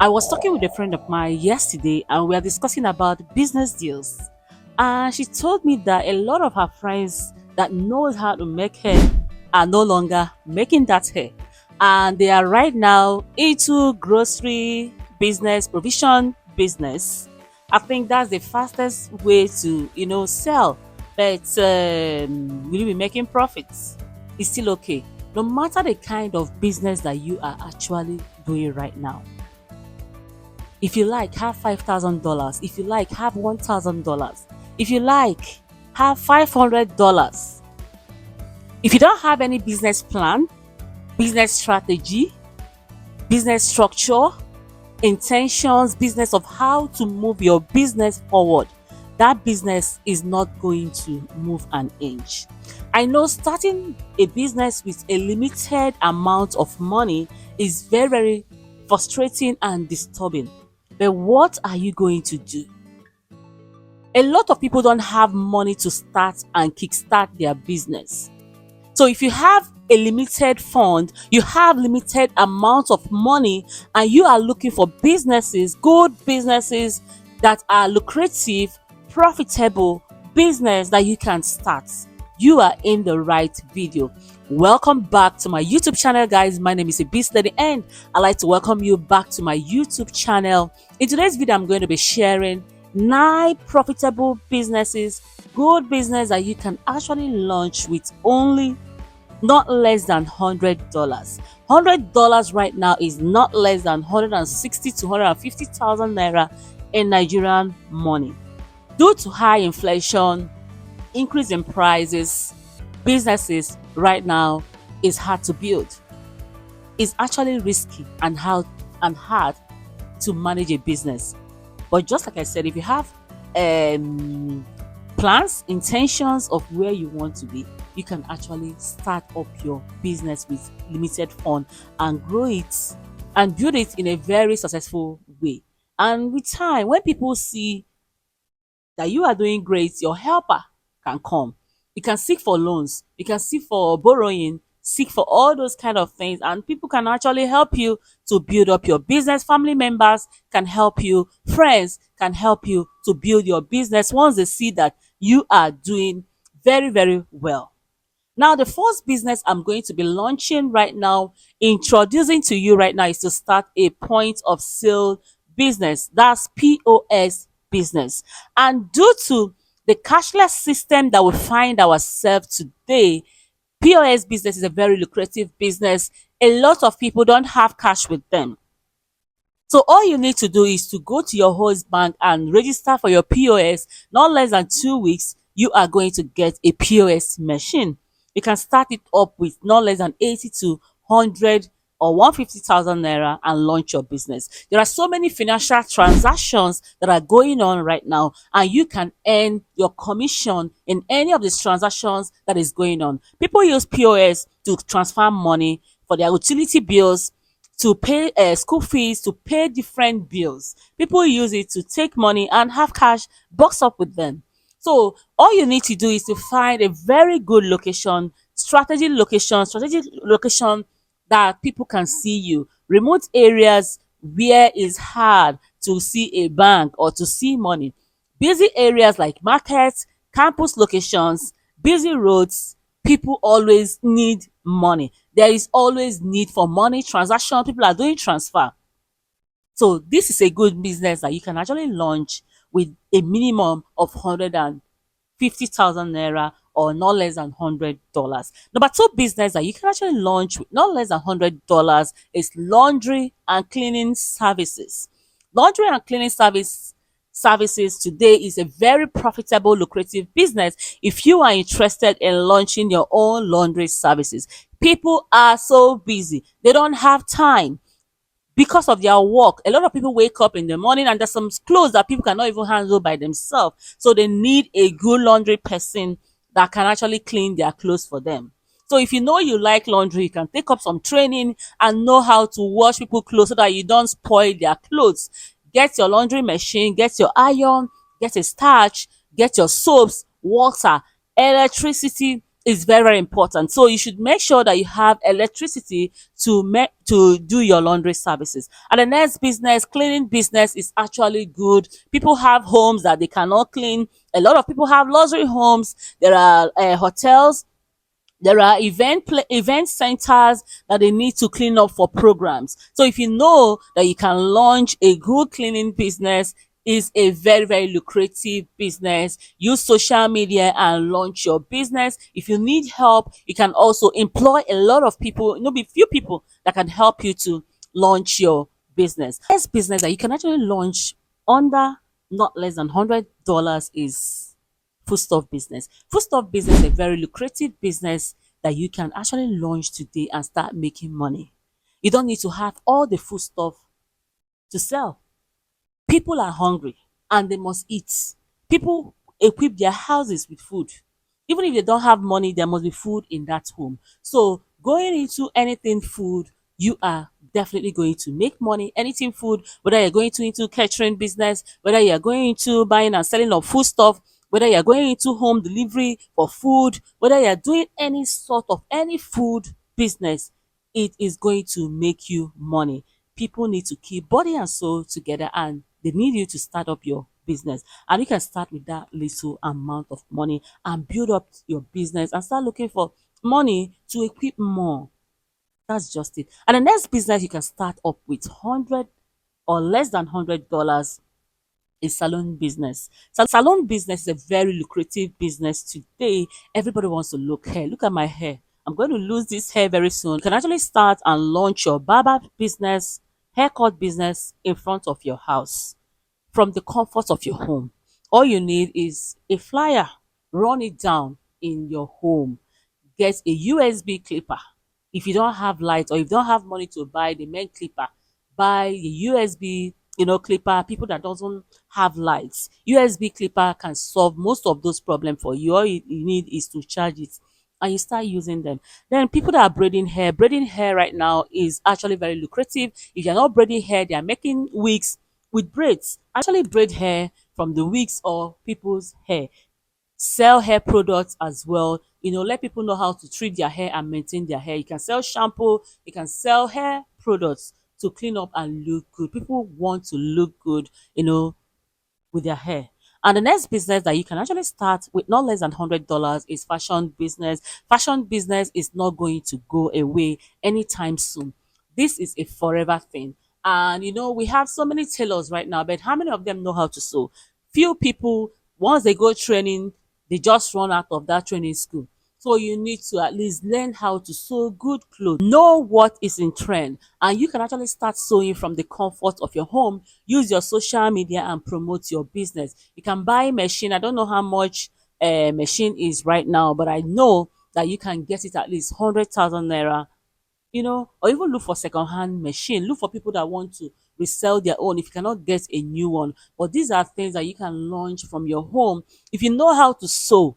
I was talking with a friend of mine yesterday and we are discussing about business deals. And she told me that a lot of her friends that knows how to make hair are no longer making that hair. And they are right now into grocery business, provision business. I think that's the fastest way to, sell. But will you be making profits? It's still okay. No matter the kind of business that you are actually doing right now. If you like, have $5,000. If you like, have $1,000. If you like, have $500. If you don't have any business plan, business strategy, business structure, intentions, business of how to move your business forward, that business is not going to move an inch. I know starting a business with a limited amount of money is very, very frustrating and disturbing. But what are you going to do? A lot of people don't have money to start and kickstart their business. So if you have a limited fund, you have limited amount of money and you are looking for businesses, good businesses that are lucrative, profitable business that you can start, you are in the right video. Welcome back to my YouTube channel, guys. My name is Ebys'Lady and I'd like to welcome you back to my YouTube channel. In today's video, I'm going to be sharing 9 profitable businesses, good business that you can actually launch with only not less than $100. $100 right now is not less than 160 to 150,000 naira in Nigerian money. Due to high inflation, increase in prices, businesses right now is hard to build. It's actually risky and hard to manage a business. But just like I said, if you have plans, intentions of where you want to be, you can actually start up your business with limited fund and grow it and build it in a very successful way. And with time, when people see that you are doing great, your helper can come. You can seek for loans, you can seek for borrowing, seek for all those kind of things, and people can actually help you to build up your business. Family members can help you, friends can help you to build your business once they see that you are doing very, very well. Now, the first business I'm going to be launching right now, introducing to you right now, is to start a point of sale business. That's POS business. And due to the cashless system that we find ourselves today, POS business is a very lucrative business. A lot of people don't have cash with them. So all you need to do is to go to your host bank and register for your POS. Not less than 2 weeks, you are going to get a POS machine. You can start it up with not less than 80 to 100 or 150,000 naira and launch your business. There are so many financial transactions that are going on right now, and you can earn your commission in any of these transactions that is going on. People use POS to transfer money for their utility bills, to pay school fees, to pay different bills. People use it to take money and have cash box up with them. So all you need to do is to find a very good location, strategic location that people can see you. Remote areas where it's hard to see a bank or to see money. Busy areas like markets, campus locations, busy roads, people always need money. There is always need for money transaction. People are doing transfer. So this is a good business that you can actually launch with a minimum of 150,000 naira or not less than $100. Number two business that you can actually launch with not less than $100 is laundry and cleaning services. Laundry and cleaning services today is a very profitable, lucrative business if you are interested in launching your own laundry services. People are so busy, they don't have time because of their work. A lot of people wake up in the morning and there's some clothes that people cannot even handle by themselves. So they need a good laundry person that can actually clean their clothes for them. So if you know you like laundry, you can take up some training and know how to wash people clothes so that you don't spoil their clothes. Get your laundry machine, get your iron, get a starch, get your soaps, water, electricity, is very, very important. So you should make sure that you have electricity to do your laundry services. And the next business, cleaning business, is actually good. People have homes that they cannot clean. A lot of people have luxury homes. There are hotels, there are event centers that they need to clean up for programs. So if you know that you can launch a good cleaning business, is a very, very lucrative business. Use social media and launch your business. If you need help, you can also employ a lot of people, be few people that can help you to launch your business. First business that you can actually launch under not less than $100 is foodstuff business. Foodstuff business is a very lucrative business that you can actually launch today and start making money. You don't need to have all the foodstuff to sell. People are hungry and they must eat. People equip their houses with food. Even if they don't have money, there must be food in that home. So going into anything food, you are definitely going to make money. Anything food, whether you're going to into catering business, whether you're going into buying and selling of food stuff, whether you're going into home delivery for food, whether you're doing any sort of any food business, it is going to make you money. People need to keep body and soul together, and they need you to start up your business. And you can start with that little amount of money and build up your business and start looking for money to equip more. That's just it. And the next business you can start up with 100 or less than $100 is salon business. Salon business is a very lucrative business today. Everybody wants to look hair. Look at my hair. I'm going to lose this hair very soon. You can actually start and launch your barber business, haircut business in front of your house from the comfort of your home. All you need is a flyer. Run it down in your home. Get a USB clipper. If you don't have light or if you don't have money to buy the main clipper, buy a USB, clipper. People that doesn't have lights, USB clipper can solve most of those problems for you. All you need is to charge it and you start using them. Then people that are braiding hair right now is actually very lucrative. If you're not braiding hair, they are making wigs with braids. Actually braid hair from the wigs or people's hair. Sell hair products as well. Let people know how to treat their hair and maintain their hair. You can sell shampoo, you can sell hair products to clean up and look good. People want to look good, with their hair. And the next business that you can actually start with not less than $100 is fashion business. Fashion business is not going to go away anytime soon. This is a forever thing. And we have so many tailors right now, but how many of them know how to sew? Few people, once they go training, they just run out of that training school. So you need to at least learn how to sew good clothes. Know what is in trend, and you can actually start sewing from the comfort of your home. Use your social media and promote your business. You can buy machine. I don't know how much machine is right now, but I know that you can get it at least 100,000 naira, or even look for second-hand machine. Look for people that want to resell their own if you cannot get a new one. But these are things that you can launch from your home. If you know how to sew,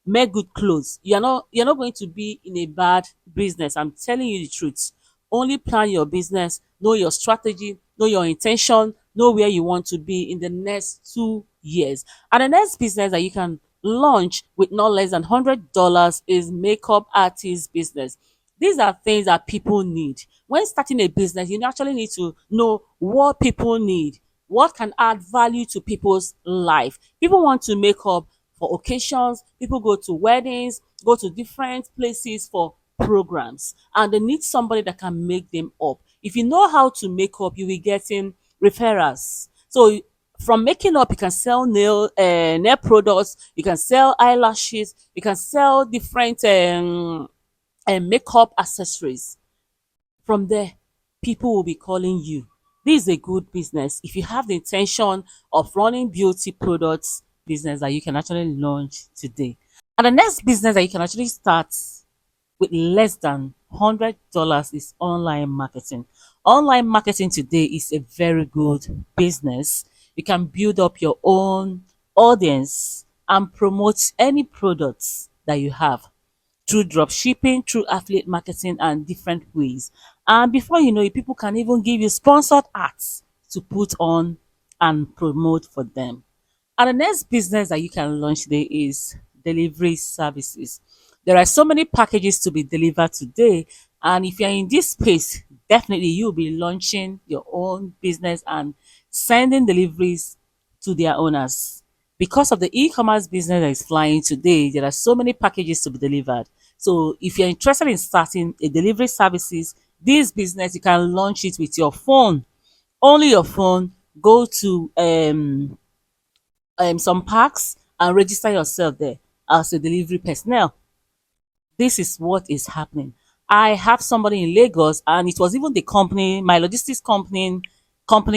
make good clothes, you're not going to be in a bad business. I'm telling you the truth. Only plan your business, know your strategy, know your intention, know where you want to be in the next 2 years. And the next business that you can launch with not less than $100 is makeup artist business. These are things that people need. When starting a business, you actually need to know what people need, what can add value to people's life. People want to make up for occasions, people go to weddings, go to different places for programs, and they need somebody that can make them up. If you know how to make up, you will get in referrals. So from making up, you can sell nail products, you can sell eyelashes, you can sell different makeup accessories. From there, people will be calling you. This is a good business. If you have the intention of running beauty products business that you can actually launch today. And the next business that you can actually start with less than $100 is online marketing. Online marketing today is a very good business. You can build up your own audience and promote any products that you have through drop shipping, through affiliate marketing, and different ways. And before you know it, people can even give you sponsored ads to put on and promote for them. And the next business that you can launch today is delivery services. There are so many packages to be delivered today. And if you're in this space, definitely you'll be launching your own business and sending deliveries to their owners. Because of the e-commerce business that is flying today, there are so many packages to be delivered. So if you're interested in starting a delivery services, this business, you can launch it with your phone. Only your phone. Go to some parks and register yourself there as a delivery personnel. This is what is happening. I have somebody in Lagos, and it was even the company, my logistics company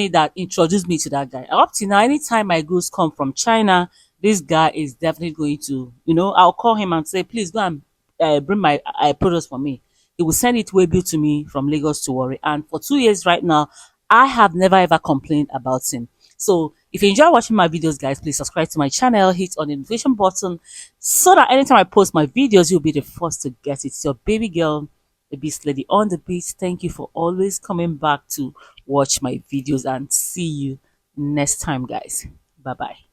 that introduced me to that guy. Up to now, anytime my goods come from China, this guy is definitely going to, I'll call him and say, please go and bring my products for me. He will send it way bill to me from Lagos to Warri. And for 2 years right now, I have never ever complained about him. So if you enjoy watching my videos, guys, please subscribe to my channel, hit on the notification button so that anytime I post my videos, you'll be the first to get it. It's your baby girl, the Beast Lady on the beat. Thank you for always coming back to watch my videos and see you next time, guys. Bye bye.